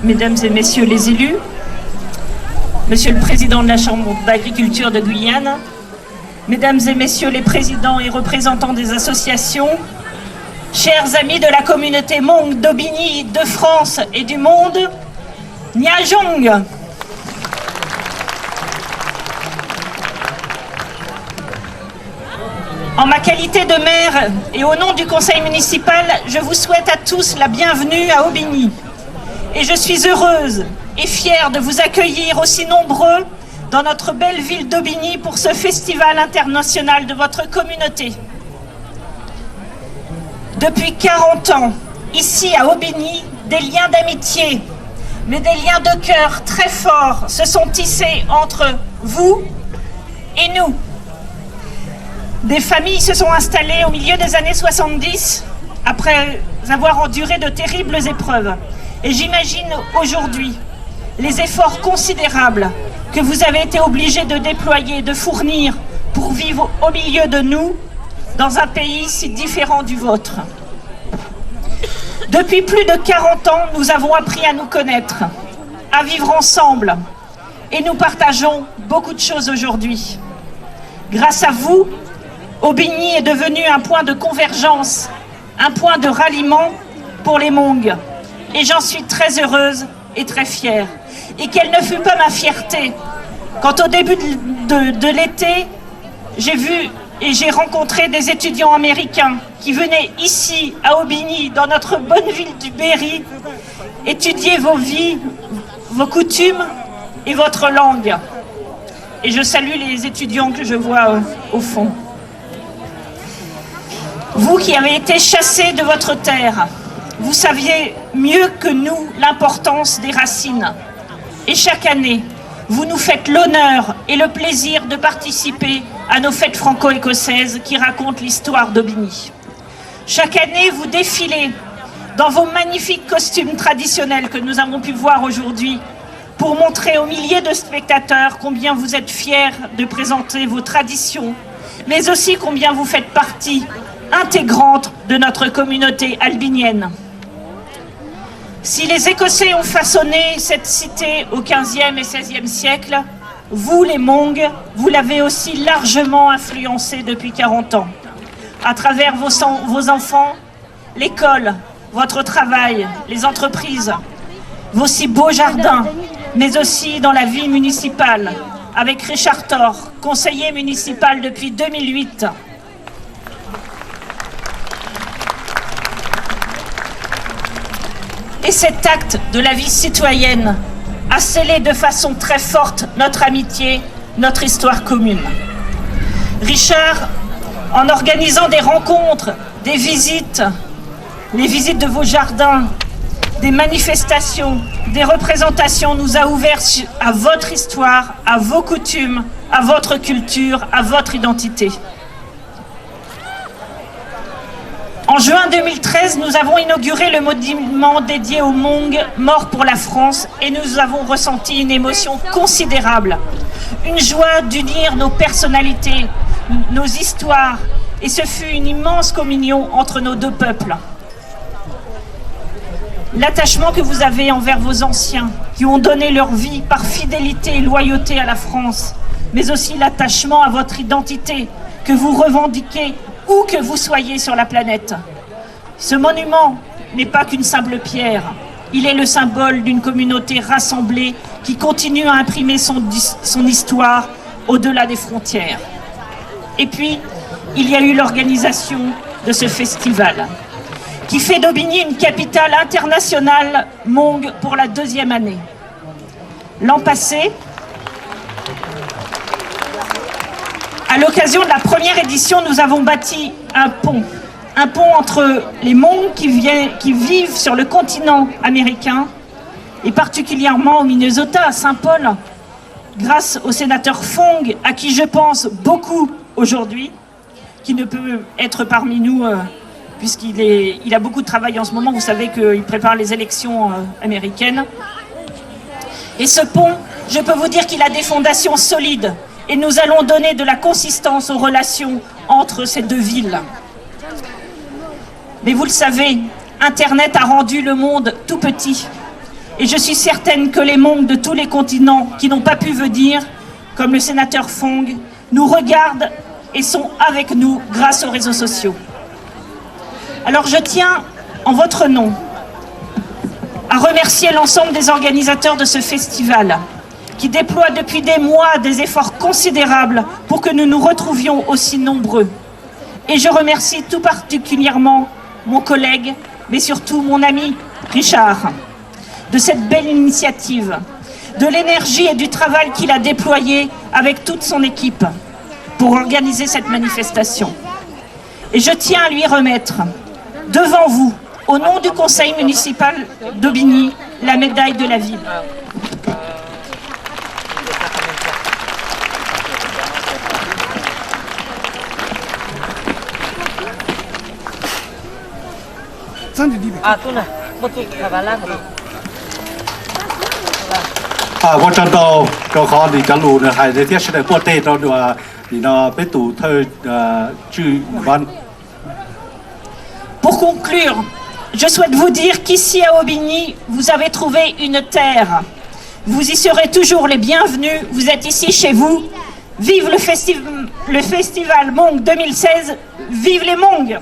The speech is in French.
Mesdames et Messieurs les élus, Monsieur le Président de la Chambre d'agriculture de Guyane, Mesdames et Messieurs les présidents et représentants des associations, chers amis de la communauté Hmong d'Aubigny, de France et du monde, Nyajong. En ma qualité de maire et au nom du conseil municipal, je vous souhaite à tous la bienvenue à Aubigny. Et je suis heureuse et fière de vous accueillir aussi nombreux dans notre belle ville d'Aubigny pour ce festival international de votre communauté. Depuis 40 ans, ici à Aubigny, des liens d'amitié, mais des liens de cœur très forts se sont tissés entre vous et nous. Des familles se sont installées au milieu des années 70 après avoir enduré de terribles épreuves. Et j'imagine aujourd'hui les efforts considérables que vous avez été obligés de déployer, de fournir pour vivre au milieu de nous dans un pays si différent du vôtre. Depuis plus de 40 ans, nous avons appris à nous connaître, à vivre ensemble et nous partageons beaucoup de choses aujourd'hui. Grâce à vous, Aubigny est devenu un point de convergence, un point de ralliement pour les Hmong. Et j'en suis très heureuse et très fière. Et quelle ne fut pas ma fierté quand au début de l'été, j'ai vu et j'ai rencontré des étudiants américains qui venaient ici, à Aubigny, dans notre bonne ville du Berry, étudier vos vies, vos coutumes et votre langue. Et je salue les étudiants que je vois au fond. Vous qui avez été chassés de votre terre, vous saviez mieux que nous l'importance des racines. Et chaque année, vous nous faites l'honneur et le plaisir de participer à nos fêtes franco-écossaises qui racontent l'histoire d'Aubigny. Chaque année, vous défilez dans vos magnifiques costumes traditionnels que nous avons pu voir aujourd'hui pour montrer aux milliers de spectateurs combien vous êtes fiers de présenter vos traditions, mais aussi combien vous faites partie intégrante de notre communauté albinienne. Si les Écossais ont façonné cette cité au XVe et XVIe siècle, vous, les Hmong, vous l'avez aussi largement influencé depuis 40 ans. À travers vos enfants, l'école, votre travail, les entreprises, vos si beaux jardins, mais aussi dans la vie municipale, avec Richard Thor, conseiller municipal depuis 2008. Et cet acte de la vie citoyenne a scellé de façon très forte notre amitié, notre histoire commune. Richard, en organisant des rencontres, des visites, les visites de vos jardins, des manifestations, des représentations, nous a ouvert à votre histoire, à vos coutumes, à votre culture, à votre identité. En juin 2013, nous avons inauguré le monument dédié aux Hmong morts pour la France et nous avons ressenti une émotion considérable, une joie d'unir nos personnalités, nos histoires, et ce fut une immense communion entre nos deux peuples. L'attachement que vous avez envers vos anciens, qui ont donné leur vie par fidélité et loyauté à la France, mais aussi l'attachement à votre identité, que vous revendiquez où que vous soyez sur la planète. Ce monument n'est pas qu'une simple pierre. Il est le symbole d'une communauté rassemblée qui continue à imprimer son histoire au-delà des frontières. Et puis, il y a eu l'organisation de ce festival, qui fait d'Aubigny une capitale internationale Hmong pour la 2e année. L'an passé, à l'occasion de la première édition, nous avons bâti un pont entre les Hmong qui vivent sur le continent américain et particulièrement au Minnesota, à Saint-Paul, grâce au sénateur Fong, à qui je pense beaucoup aujourd'hui, qui ne peut être parmi nous puisqu'il a beaucoup de travail en ce moment. Vous savez qu'il prépare les élections américaines. Et ce pont, je peux vous dire qu'il a des fondations solides. Et nous allons donner de la consistance aux relations entre ces deux villes. Mais vous le savez, Internet a rendu le monde tout petit. Et je suis certaine que les Hmongs de tous les continents qui n'ont pas pu venir, comme le sénateur Fong, nous regardent et sont avec nous grâce aux réseaux sociaux. Alors je tiens, en votre nom, à remercier l'ensemble des organisateurs de ce festival qui déploient depuis des mois des efforts considérables pour que nous nous retrouvions aussi nombreux. Et je remercie tout particulièrement mon collègue, mais surtout mon ami Richard, de cette belle initiative, de l'énergie et du travail qu'il a déployé avec toute son équipe pour organiser cette manifestation. Et je tiens à lui remettre, devant vous, au nom du conseil municipal d'Aubigny, la médaille de la ville. Quan trọng đầu cho khó thì cả lũ này hay để thiết sẽ qua tết đó được thì nó biết tụ thời chữ văn. Pour conclure, je souhaite vous dire qu'ici à Aubigny, vous avez trouvé une terre. Vous y serez toujours les bienvenus. Vous êtes ici chez vous. Vive le festival Hmong 2016. Vive les Hmongs.